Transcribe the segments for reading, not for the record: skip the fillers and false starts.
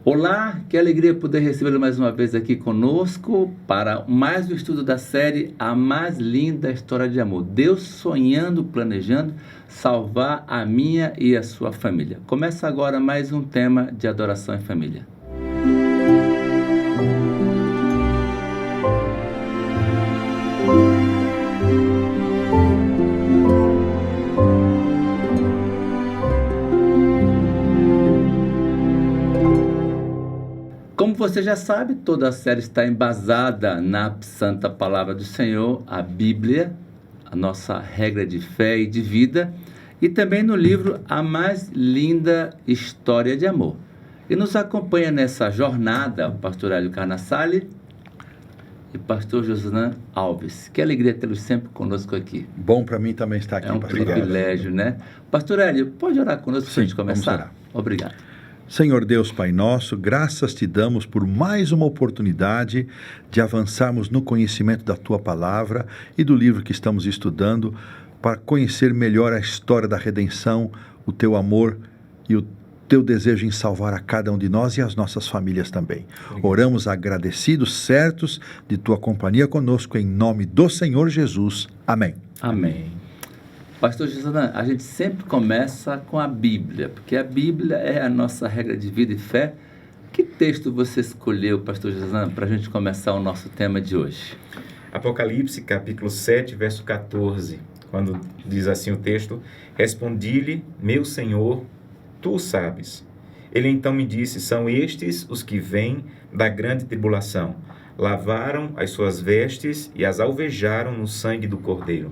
Olá, que alegria poder recebê-lo mais uma vez aqui conosco para mais um estudo da série A Mais Linda História de Amor. Deus sonhando, planejando salvar a minha e a sua família. Começa agora mais um tema de adoração em família. Como você já sabe, toda a série está embasada na Santa Palavra do Senhor, a Bíblia, a nossa regra de fé e de vida, e também no livro A Mais Linda História de Amor. E nos acompanha nessa jornada o pastor Hélio Carnassali e o pastor Josué Alves. Que alegria tê-los sempre conosco aqui. Bom para mim também estar aqui, pastor. É um pastor privilégio, né? Pastor Hélio, pode orar conosco para a gente começar? Vamos orar. Obrigado. Senhor Deus, Pai nosso, graças te damos por mais uma oportunidade de avançarmos no conhecimento da Tua Palavra e do livro que estamos estudando, para conhecer melhor a história da redenção, o Teu amor e o Teu desejo em salvar a cada um de nós e as nossas famílias também. Obrigado. Oramos agradecidos, certos de Tua companhia conosco, em nome do Senhor Jesus. Amém. Amém. Pastor Josué, a gente sempre começa com a Bíblia, porque a Bíblia é a nossa regra de vida e fé. Que texto você escolheu, pastor Josué, para a gente começar o nosso tema de hoje? Apocalipse, capítulo 7, verso 14, quando diz assim o texto: Respondi-lhe, meu Senhor, tu sabes. Ele então me disse: são estes os que vêm da grande tribulação. Lavaram as suas vestes e as alvejaram no sangue do Cordeiro.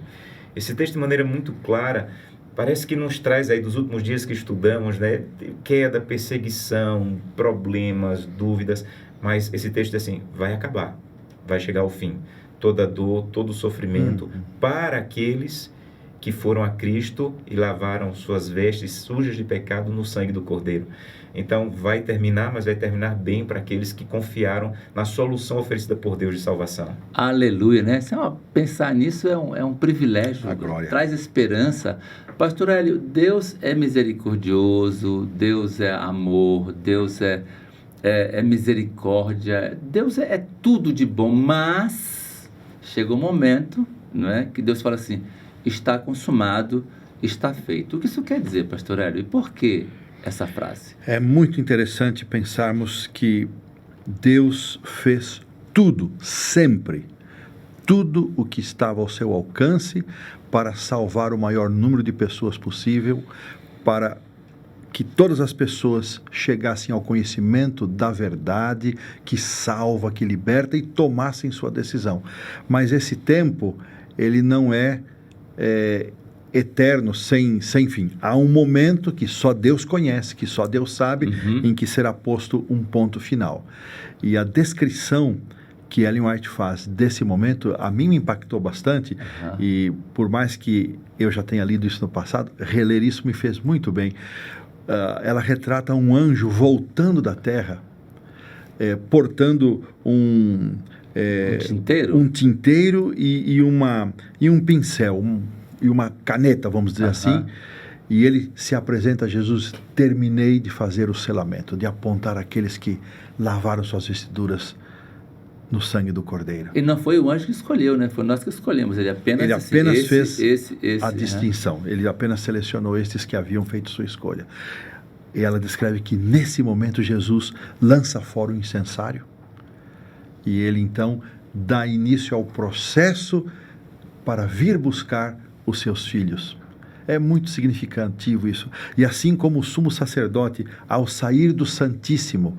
Esse texto, de maneira muito clara, parece que nos traz aí dos últimos dias que estudamos, né? Queda, perseguição, problemas, dúvidas, mas esse texto assim, vai acabar, vai chegar ao fim. Toda dor, todo sofrimento para aqueles que foram a Cristo e lavaram suas vestes sujas de pecado no sangue do Cordeiro. Então vai terminar, mas vai terminar bem para aqueles que confiaram na solução oferecida por Deus de salvação. Aleluia, né? Pensar nisso é um privilégio, a glória. Traz esperança. Pastor Hélio, Deus é misericordioso, Deus é amor, Deus é misericórdia, Deus é tudo de bom, mas chega um momento, não é, que Deus fala assim: está consumado, está feito. O que isso quer dizer, pastor Hélio? E por que essa frase? É muito interessante pensarmos que Deus fez tudo, sempre, tudo o que estava ao seu alcance para salvar o maior número de pessoas possível, para que todas as pessoas chegassem ao conhecimento da verdade, que salva, que liberta, e tomassem sua decisão. Mas esse tempo, ele não é eterno, sem fim. Há um momento que só Deus conhece, que só Deus sabe, em que será posto um ponto final. E a descrição que Ellen White faz desse momento, a mim me impactou bastante, e por mais que eu já tenha lido isso no passado, reler isso me fez muito bem. Ela retrata um anjo voltando da terra, portando um tinteiro e um pincel, e uma caneta, vamos dizer assim, e ele se apresenta a Jesus: terminei de fazer o selamento, de apontar aqueles que lavaram suas vestiduras no sangue do Cordeiro. E não foi o anjo que escolheu, né? Foi nós que escolhemos. Ele apenas fez a distinção. Ele apenas selecionou estes que haviam feito sua escolha. E ela descreve que nesse momento Jesus lança fora o incensário, e ele então dá início ao processo para vir buscar os seus filhos. É muito significativo isso. E assim como o sumo sacerdote, ao sair do Santíssimo,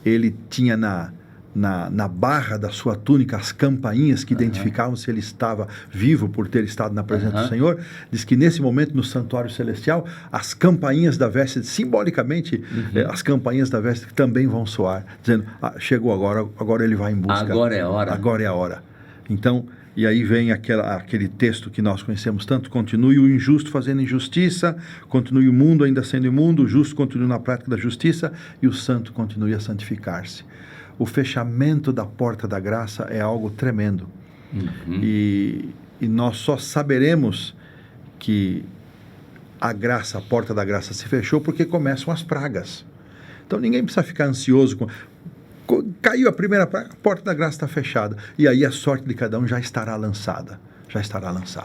ele tinha na barra da sua túnica as campainhas que identificavam se ele estava vivo por ter estado na presença do Senhor. Diz que nesse momento, no santuário celestial, as campainhas da veste, simbolicamente, as campainhas da veste também vão soar, dizendo: chegou agora ele vai em busca. Agora é a hora. Agora é a hora. Então, e aí vem aquele texto que nós conhecemos tanto: continue o injusto fazendo injustiça, continue o mundo ainda sendo imundo, o justo continue na prática da justiça, e o santo continue a santificar-se. O fechamento da porta da graça é algo tremendo. E nós só saberemos que a porta da graça se fechou porque começam as pragas. Então ninguém precisa ficar ansioso caiu a primeira praga, a porta da graça está fechada. E aí a sorte de cada um já estará lançada.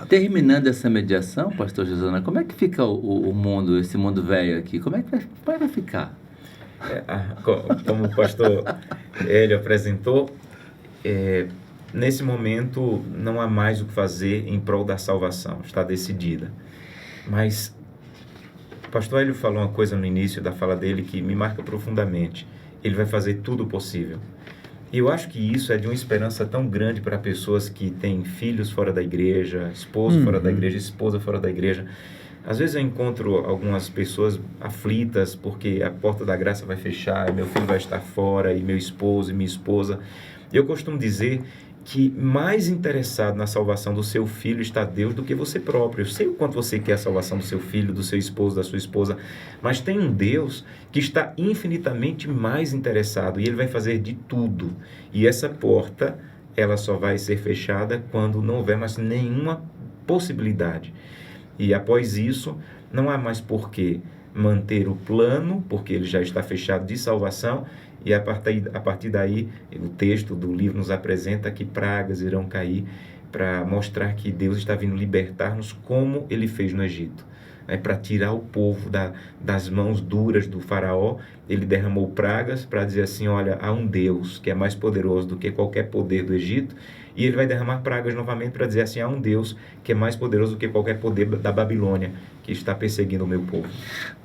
Terminando essa mediação, pastor Josana, como é que fica o mundo, esse mundo velho aqui? Como é que vai ficar? Como o pastor Hélio apresentou, nesse momento não há mais o que fazer em prol da salvação, está decidida. Mas o pastor Hélio falou uma coisa no início da fala dele que me marca profundamente. Ele vai fazer tudo o possível. E eu acho que isso é de uma esperança tão grande para pessoas que têm filhos fora da igreja, esposo fora da igreja, esposa fora da igreja. Às vezes eu encontro algumas pessoas aflitas porque a porta da graça vai fechar, e meu filho vai estar fora, e meu esposo e minha esposa. Eu costumo dizer que mais interessado na salvação do seu filho está Deus do que você próprio. Eu sei o quanto você quer a salvação do seu filho, do seu esposo, da sua esposa, mas tem um Deus que está infinitamente mais interessado e Ele vai fazer de tudo. E essa porta, ela só vai ser fechada quando não houver mais nenhuma possibilidade. E após isso, não há mais por que manter o plano, porque ele já está fechado de salvação. E a partir daí, o texto do livro nos apresenta que pragas irão cair para mostrar que Deus está vindo libertar-nos como Ele fez no Egito. Para tirar o povo das mãos duras do faraó, Ele derramou pragas para dizer assim, olha, há um Deus que é mais poderoso do que qualquer poder do Egito, e Ele vai derramar pragas novamente para dizer assim, há um Deus que é mais poderoso do que qualquer poder da Babilônia, que está perseguindo o meu povo.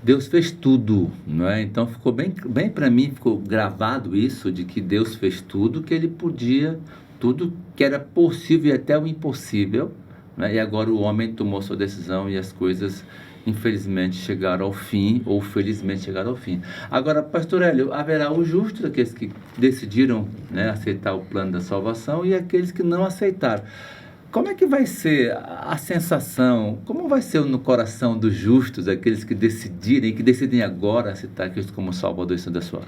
Deus fez tudo, não é? Então ficou bem para mim, ficou gravado isso, de que Deus fez tudo, que Ele podia, tudo que era possível e até o impossível, né? E agora o homem tomou sua decisão e as coisas, infelizmente, chegaram ao fim, ou felizmente chegaram ao fim. Agora, pastor Hélio, haverá o justo, aqueles que decidiram, né, aceitar o plano da salvação, e aqueles que não aceitaram. Como é que vai ser a sensação, como vai ser no coração dos justos, aqueles que decidem agora aceitar Cristo como Salvador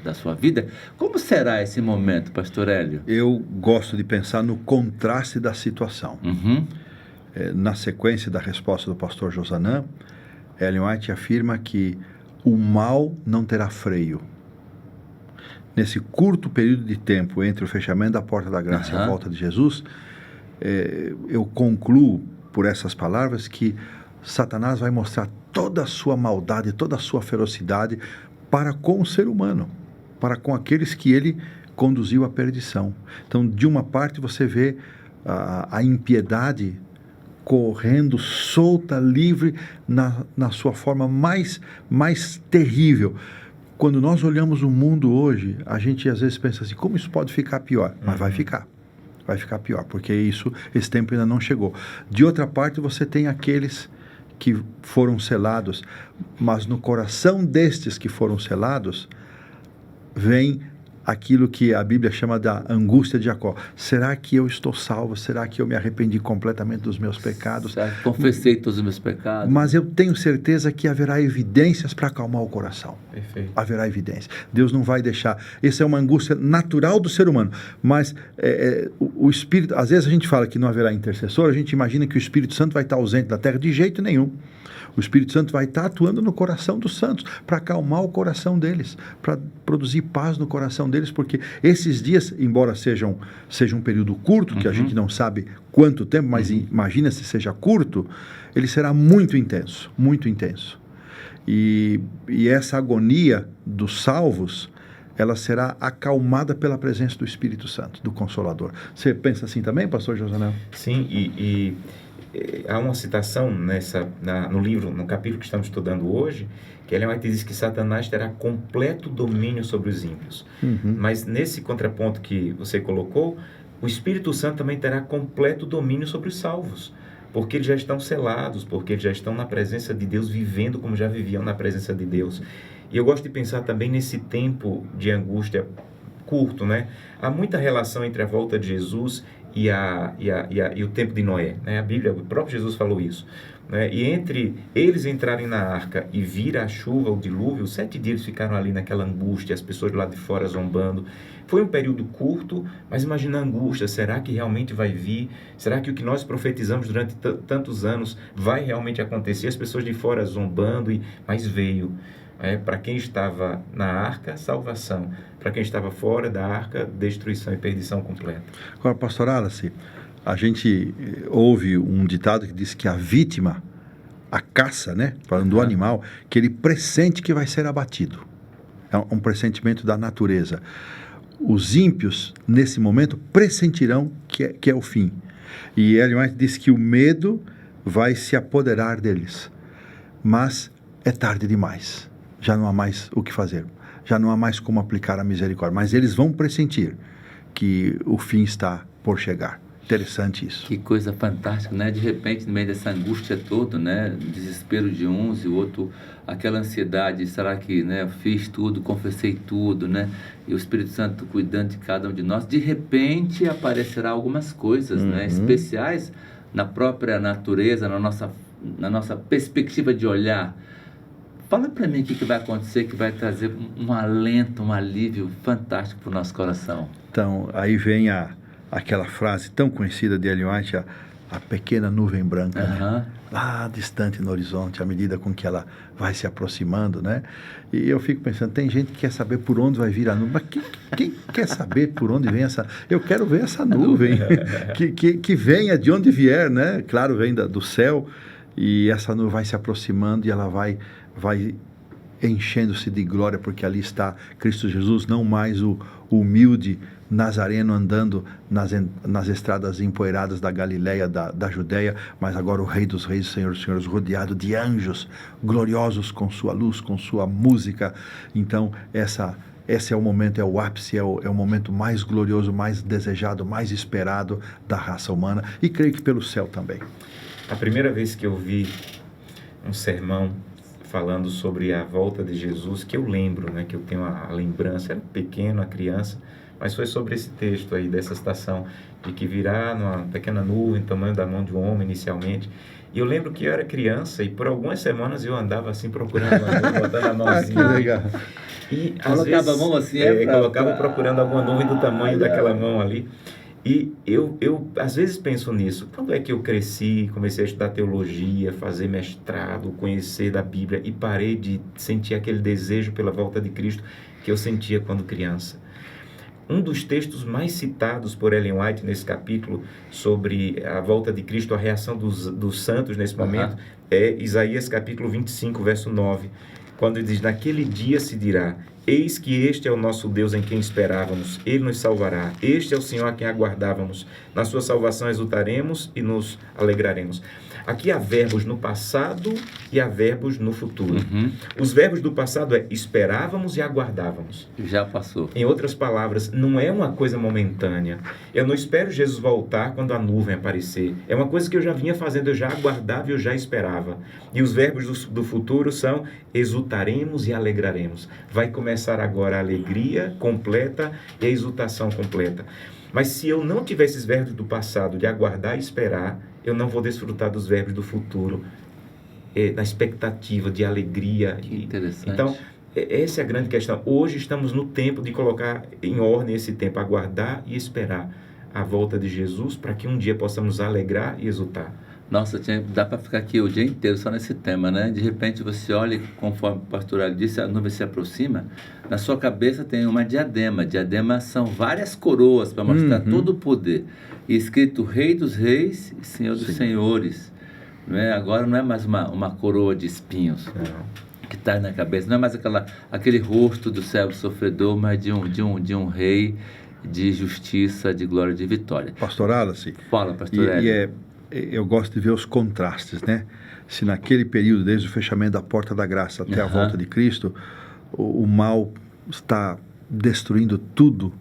da sua vida? Como será esse momento, pastor Hélio? Eu gosto de pensar no contraste da situação. Na sequência da resposta do pastor Josanã, Ellen White afirma que o mal não terá freio. Nesse curto período de tempo entre o fechamento da porta da graça e a volta de Jesus, eu concluo por essas palavras que Satanás vai mostrar toda a sua maldade, toda a sua ferocidade para com o ser humano, para com aqueles que ele conduziu à perdição. Então, de uma parte você vê a impiedade correndo solta, livre, na sua forma mais terrível. Quando nós olhamos o mundo hoje, a gente às vezes pensa assim, como isso pode ficar pior? Mas vai ficar pior, porque esse tempo ainda não chegou. De outra parte, você tem aqueles que foram selados, mas no coração destes que foram selados, vem aquilo que a Bíblia chama da angústia de Jacó. Será que eu estou salvo? Será que eu me arrependi completamente dos meus pecados? Será que confessei todos os meus pecados? Mas eu tenho certeza que haverá evidências para acalmar o coração. Perfeito. Haverá evidência. Deus não vai deixar. Essa é uma angústia natural do ser humano. Mas o Espírito... Às vezes a gente fala que não haverá intercessor, a gente imagina que o Espírito Santo vai estar ausente da terra. De jeito nenhum. O Espírito Santo vai estar atuando no coração dos santos, para acalmar o coração deles, para produzir paz no coração deles, porque esses dias, embora seja um período curto, que a gente não sabe quanto tempo, mas imagina se seja curto, ele será muito intenso, muito intenso. E essa agonia dos salvos, ela será acalmada pela presença do Espírito Santo, do Consolador. Você pensa assim também, pastor Josanel? Sim, e há uma citação no livro, no capítulo que estamos estudando hoje, que Ellen White diz que Satanás terá completo domínio sobre os ímpios. Mas nesse contraponto que você colocou, o Espírito Santo também terá completo domínio sobre os salvos, porque eles já estão selados, porque eles já estão na presença de Deus, vivendo como já viviam na presença de Deus. E eu gosto de pensar também nesse tempo de angústia curto, né? Há muita relação entre a volta de Jesus e o tempo de Noé, né? A Bíblia, o próprio Jesus falou isso, né? E entre eles entrarem na arca e vir a chuva, o dilúvio, 7 dias eles ficaram ali naquela angústia, as pessoas lá de fora zombando. Foi um período curto, mas imagina a angústia, será que realmente vai vir? Será que o que nós profetizamos durante tantos anos vai realmente acontecer? As pessoas de fora zombando, mas veio. Para quem estava na arca, salvação. Para quem estava fora da arca, destruição e perdição completa. Agora, pastor Alice, a gente ouve um ditado que diz que a vítima, a caça, né, falando do animal, que ele pressente que vai ser abatido. É um pressentimento da natureza. Os ímpios, nesse momento, pressentirão que é o fim. E Ellen White diz que o medo vai se apoderar deles. Mas é tarde demais. Já não há mais o que fazer. Já não há mais como aplicar a misericórdia. Mas eles vão pressentir que o fim está por chegar. Interessante isso. Que coisa fantástica, né? De repente, no meio dessa angústia toda, né? Desespero de uns e o outro, aquela ansiedade, será que, né? Eu fiz tudo, confessei tudo, né? E o Espírito Santo cuidando de cada um de nós. De repente, aparecerá algumas coisas, né? Especiais na própria natureza, na nossa perspectiva de olhar. Fala para mim o que vai acontecer, que vai trazer um alento, um alívio fantástico para o nosso coração. Então, aí vem aquela frase tão conhecida de Ellen White, a pequena nuvem branca, né? Lá distante no horizonte, à medida com que ela vai se aproximando, né? E eu fico pensando, tem gente que quer saber por onde vai vir a nuvem, mas quem quer saber por onde vem essa... Eu quero ver essa nuvem, que venha de onde vier, né? Claro, vem do céu, e essa nuvem vai se aproximando e ela vai enchendo-se de glória, porque ali está Cristo Jesus, não mais o humilde nazareno andando nas estradas empoeiradas da Galileia, da Judeia, mas agora o Rei dos Reis, Senhor dos Senhores, rodeado de anjos gloriosos com sua luz, com sua música. Então, esse é o momento, é o ápice, é o momento mais glorioso, mais desejado, mais esperado da raça humana, e creio que pelo céu também. A primeira vez que eu vi um sermão falando sobre a volta de Jesus, que eu lembro, né, que eu tenho a lembrança, era pequeno, a criança, mas foi sobre esse texto aí, dessa citação, de que virá numa pequena nuvem, tamanho da mão de um homem inicialmente. E eu lembro que eu era criança e por algumas semanas eu andava assim procurando uma nuvem, botando a mãozinha. Que legal. E colocava vezes, a mão assim, colocava procurando alguma nuvem do tamanho daquela mão ali. E eu às vezes penso nisso. Quando é que eu cresci, comecei a estudar teologia, fazer mestrado, conhecer da Bíblia e parei de sentir aquele desejo pela volta de Cristo que eu sentia quando criança? Um dos textos mais citados por Ellen White nesse capítulo sobre a volta de Cristo, a reação dos santos nesse momento, é Isaías capítulo 25, verso 9, quando diz: naquele dia se dirá, eis que este é o nosso Deus em quem esperávamos, ele nos salvará, este é o Senhor a quem aguardávamos, na sua salvação exultaremos e nos alegraremos. Aqui há verbos no passado e há verbos no futuro. Os verbos do passado é esperávamos e aguardávamos. Já passou. Em outras palavras, não é uma coisa momentânea. Eu não espero Jesus voltar quando a nuvem aparecer. É uma coisa que eu já vinha fazendo, eu já aguardava e eu já esperava. E os verbos do futuro são exultaremos e alegraremos. Vai começar agora a alegria completa e a exultação completa. Mas se eu não tiver esses verbos do passado, de aguardar e esperar, eu não vou desfrutar dos verbos do futuro, da expectativa, de alegria. Que interessante. Então, essa é a grande questão. Hoje estamos no tempo de colocar em ordem esse tempo, aguardar e esperar a volta de Jesus, para que um dia possamos alegrar e exultar. Nossa, dá para ficar aqui o dia inteiro só nesse tema, né? De repente você olha, conforme o pastor Ali disse, a nuvem se aproxima, na sua cabeça tem uma diadema. Diadema são várias coroas para mostrar todo o poder. E escrito Rei dos Reis e Senhor dos Senhores. Né? Agora não é mais uma coroa de espinhos que está na cabeça, não é mais aquele rosto do servo sofredor, mas de um rei de justiça, de glória, de vitória. Pastor Alice. Fala, pastor Ali. Eu gosto de ver os contrastes, né? Se naquele período, desde o fechamento da porta da graça até a volta de Cristo, o mal está destruindo tudo,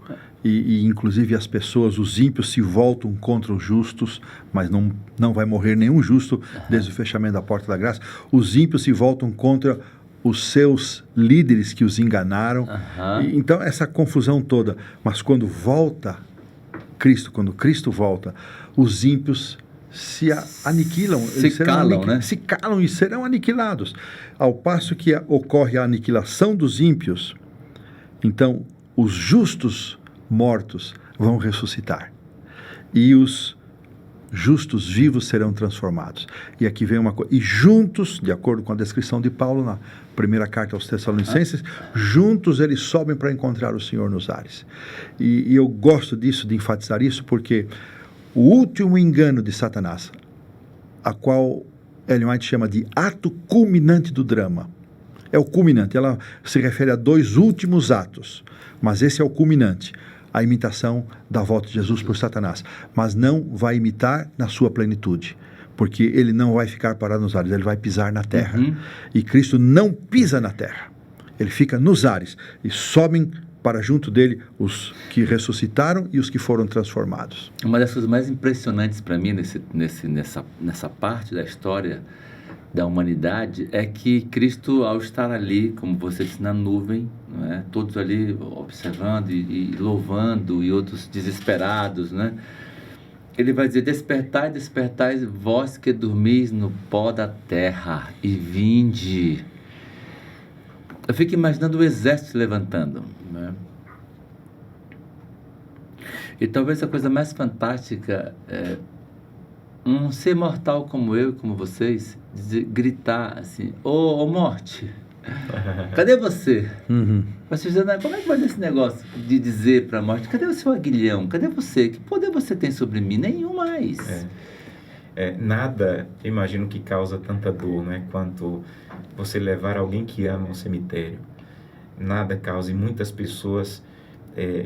e inclusive as pessoas, os ímpios se voltam contra os justos, mas não vai morrer nenhum justo desde o fechamento da porta da graça. Os ímpios se voltam contra os seus líderes que os enganaram. Então essa confusão toda, mas quando Cristo volta, os ímpios se aniquilam, se calam e serão aniquilados. Ao passo que ocorre a aniquilação dos ímpios, então os justos mortos vão ressuscitar. E os justos vivos serão transformados. E aqui vem uma coisa, e juntos, de acordo com a descrição de Paulo na primeira carta aos Tessalonicenses, juntos eles sobem para encontrar o Senhor nos ares. E eu gosto disso, de enfatizar isso, porque o último engano de Satanás, a qual Ellen White chama de ato culminante do drama, é o culminante, ela se refere a 2 últimos atos, mas esse é o culminante, a imitação da volta de Jesus por Satanás, mas não vai imitar na sua plenitude, porque ele não vai ficar parado nos ares, ele vai pisar na terra, e Cristo não pisa na terra, ele fica nos ares, e sobem para junto dele os que ressuscitaram e os que foram transformados. Uma das coisas mais impressionantes para mim nessa parte da história da humanidade é que Cristo, ao estar ali, como você disse, na nuvem, não é? Todos ali observando e louvando, e outros desesperados, né? Ele vai dizer: despertai, despertai, vós que dormis no pó da terra, e vinde. Eu fico imaginando o exército se levantando, né? E talvez a coisa mais fantástica é um ser mortal como eu e como vocês gritar assim: ô morte, cadê você? Você dizendo: como é que vai ser esse negócio de dizer para a morte: cadê o seu aguilhão? Cadê você? Que poder você tem sobre mim? Nenhum mais. Nada, imagino, que causa tanta dor, né, quanto você levar alguém que ama ao cemitério. Nada causa, e muitas pessoas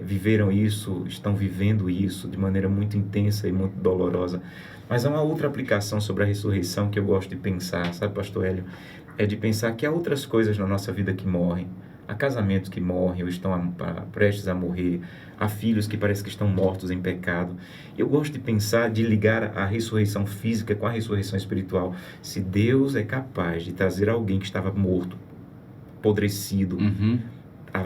viveram isso, estão vivendo isso de maneira muito intensa e muito dolorosa. Mas há uma outra aplicação sobre a ressurreição que eu gosto de pensar, sabe, pastor Hélio? É de pensar que há outras coisas na nossa vida que morrem. Há casamentos que morrem ou estão prestes a morrer. Há filhos que parece que estão mortos em pecado. Eu gosto de pensar, de ligar a ressurreição física com a ressurreição espiritual. Se Deus é capaz de trazer alguém que estava morto, apodrecido,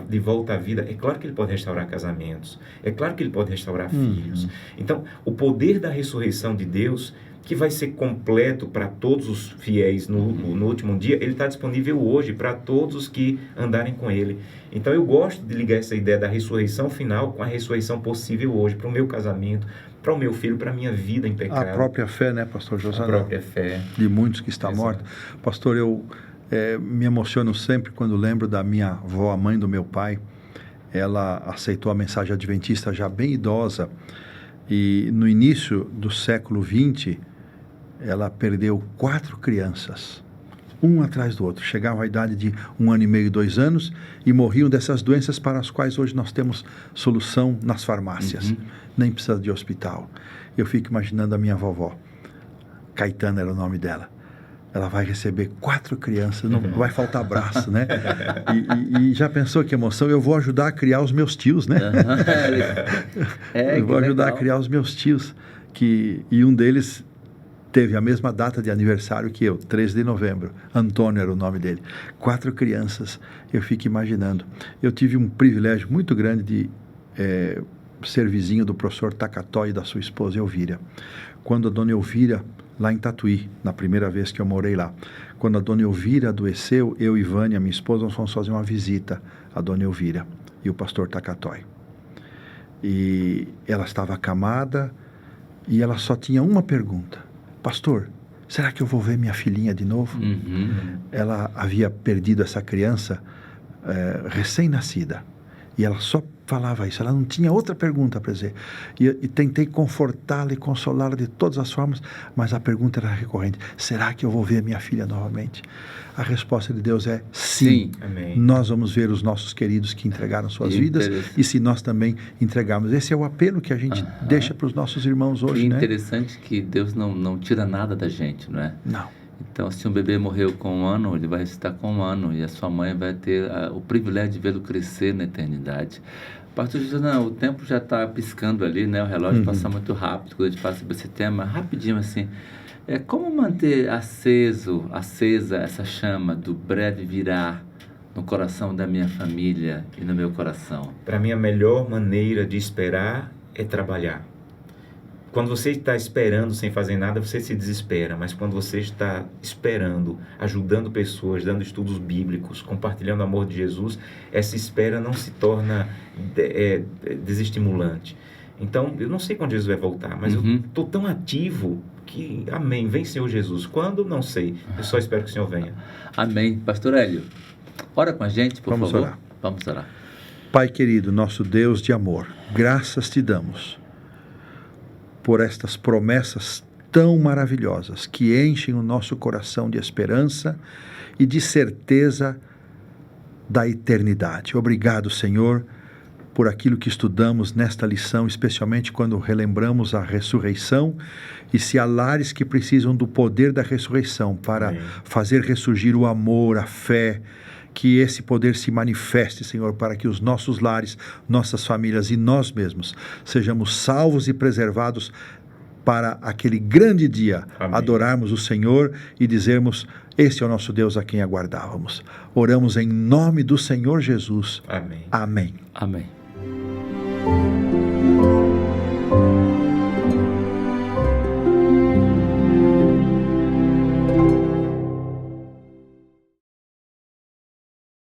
de volta à vida, é claro que ele pode restaurar casamentos, é claro que ele pode restaurar filhos. Então, o poder da ressurreição de Deus, que vai ser completo para todos os fiéis no último dia, ele está disponível hoje para todos os que andarem com ele. Então, eu gosto de ligar essa ideia da ressurreição final com a ressurreição possível hoje, para o meu casamento, para o meu filho, para a minha vida em pecado. A própria fé, né, pastor José? A própria fé. De muitos que está morto. Pastor, eu me emociono sempre quando lembro da minha avó, a mãe do meu pai. Ela aceitou a mensagem adventista já bem idosa, e no início do século XX ela perdeu 4 crianças, um atrás do outro. Chegavam à idade de 1 ano e meio, 2 anos, e morriam dessas doenças para as quais hoje nós temos solução nas farmácias. Nem precisa de hospital. Eu fico imaginando a minha vovó, Caetana era o nome dela. Ela vai receber 4 crianças, não vai faltar braço, né? E já pensou que emoção? Eu vou ajudar a criar os meus tios, né? Eu vou ajudar a criar os meus tios, e um deles teve a mesma data de aniversário que eu, 13 de novembro. Antônio era o nome dele. 4 crianças, eu fico imaginando. Eu tive um privilégio muito grande de ser vizinho do professor Tacató e da sua esposa Elvira. Quando a dona Elvira, lá em Tatuí, na primeira vez que eu morei lá, quando a dona Elvira adoeceu, eu e Vânia, minha esposa, nós fomos fazer uma visita à dona Elvira e o pastor Tacatói. E ela estava acamada e ela só tinha uma pergunta: pastor, será que eu vou ver minha filhinha de novo? Ela havia perdido essa criança recém-nascida, e ela só falava isso, ela não tinha outra pergunta para dizer, e tentei confortá-la e consolá-la de todas as formas, mas a pergunta era recorrente: será que eu vou ver minha filha novamente? A resposta de Deus é sim. Amém. Nós vamos ver os nossos queridos que entregaram suas vidas, e se nós também entregarmos. Esse é o apelo que a gente deixa para os nossos irmãos hoje, né? Interessante que Deus não tira nada da gente, não é? Não. Então, se um bebê morreu com 1 ano, ele vai ressuscitar com 1 ano, e a sua mãe vai ter o privilégio de vê-lo crescer na eternidade. Pastor José, o tempo já está piscando ali, né? O relógio passa muito rápido quando a gente fala sobre esse tema. Rapidinho, assim, como manter acesa essa chama do breve virá no coração da minha família e no meu coração? Para mim, a melhor maneira de esperar é trabalhar. Quando você está esperando sem fazer nada, você se desespera. Mas quando você está esperando, ajudando pessoas, dando estudos bíblicos, compartilhando o amor de Jesus, essa espera não se torna desestimulante. Então, eu não sei quando Jesus vai voltar, mas eu estou tão ativo que, amém, vem Senhor Jesus. Quando? Não sei. Eu só espero que o Senhor venha. Amém. Pastor Hélio, ora com a gente, por favor. Orar. Vamos orar. Pai querido, nosso Deus de amor, graças te damos por estas promessas tão maravilhosas que enchem o nosso coração de esperança e de certeza da eternidade. Obrigado, Senhor, por aquilo que estudamos nesta lição, especialmente quando relembramos a ressurreição, e se há lares que precisam do poder da ressurreição para fazer ressurgir o amor, a fé, que esse poder se manifeste, Senhor, para que os nossos lares, nossas famílias e nós mesmos sejamos salvos e preservados para aquele grande dia, adorarmos o Senhor e dizermos: este é o nosso Deus a quem aguardávamos. Oramos em nome do Senhor Jesus. Amém. Amém. Amém.